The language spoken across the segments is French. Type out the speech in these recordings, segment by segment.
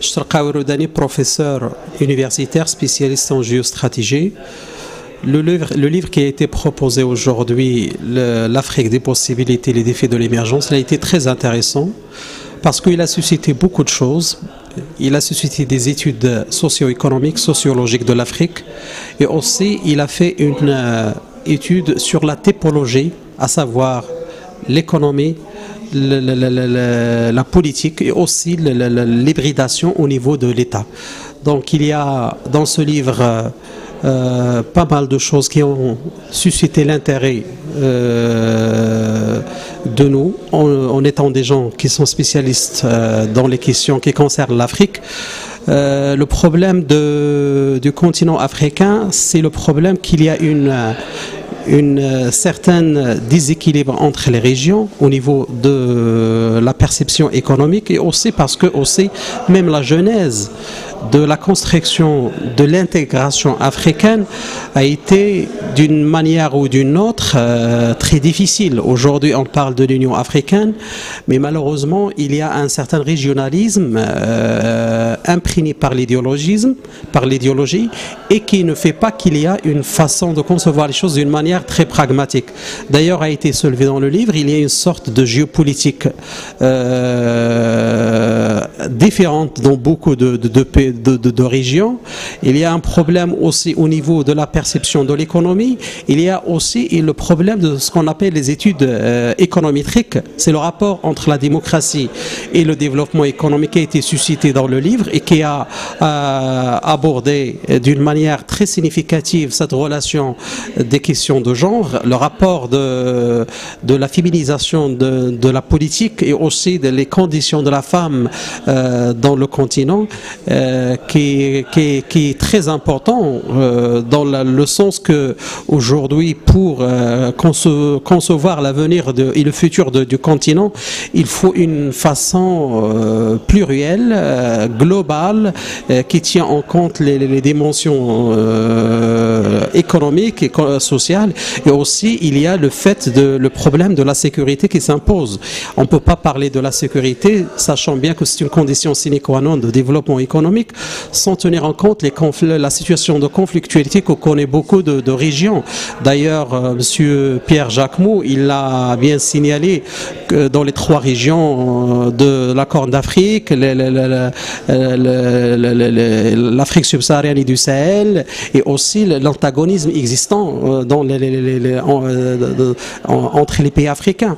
Shtarqawi Roudani, professeur universitaire spécialiste en géostratégie. Le livre qui a été proposé aujourd'hui, l'Afrique des possibilités, les défis de l'émergence, il a été très intéressant parce qu'il a suscité beaucoup de choses. Il a suscité des études socio-économiques, sociologiques de l'Afrique et aussi il a fait une étude sur la typologie, à savoir l'économie, la politique et aussi l'hybridation au niveau de l'État. Donc il y a dans ce livre pas mal de choses qui ont suscité l'intérêt de nous, en étant des gens qui sont spécialistes dans les questions qui concernent l'Afrique. Le problème du continent africain, c'est le problème qu'il y a une certaine déséquilibre entre les régions au niveau de la perception économique et aussi parce que aussi même la genèse de la construction de l'intégration africaine a été d'une manière ou d'une autre très difficile. Aujourd'hui on parle de l'Union africaine, mais malheureusement il y a un certain régionalisme imprégné par l'idéologie et qui ne fait pas qu'il y a une façon de concevoir les choses d'une manière très pragmatique. D'ailleurs a été soulevé dans le livre, il y a une sorte de géopolitique différente dans beaucoup de régions. Il y a un problème aussi au niveau de la perception de l'économie. Il y a aussi le problème de ce qu'on appelle les études économétriques. C'est le rapport entre la démocratie et le développement économique qui a été suscité dans le livre et qui a abordé d'une manière très significative cette relation des questions de genre, le rapport de la féminisation de la politique et aussi les conditions de la femme dans le continent qui est très important dans le sens que aujourd'hui pour concevoir l'avenir et le futur du continent, il faut une façon plurielle, globale, qui tient en compte les dimensions économiques et sociales, et aussi il y a le problème de la sécurité qui s'impose. On ne peut pas parler de la sécurité, sachant bien que c'est une condition sine qua non de développement économique, sans tenir en compte la situation de conflictualité que connaît beaucoup de régions. D'ailleurs, M. Pierre Jacquemot, il a bien signalé que dans les 3 régions de la Corne d'Afrique, l'Afrique subsaharienne et du Sahel, et aussi l'antagonisme existant entre les pays africains.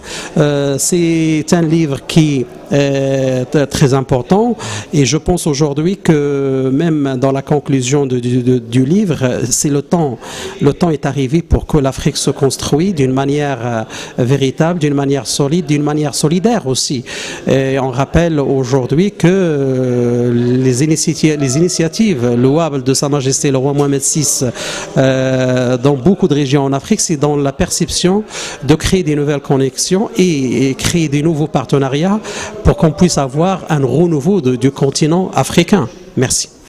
C'est un livre qui est très important et je pense aujourd'hui que même dans la conclusion du livre, c'est le temps est arrivé pour que l'Afrique se construise d'une manière véritable, d'une manière solide, d'une manière solidaire aussi. Et on rappelle aujourd'hui que les initiatives louables de Sa Majesté le roi Mohamed VI dans beaucoup de régions en Afrique, c'est dans la perception de créer des nouvelles connexions et créer des nouveaux partenariats pour qu'on puisse avoir un renouveau du continent africain. Merci.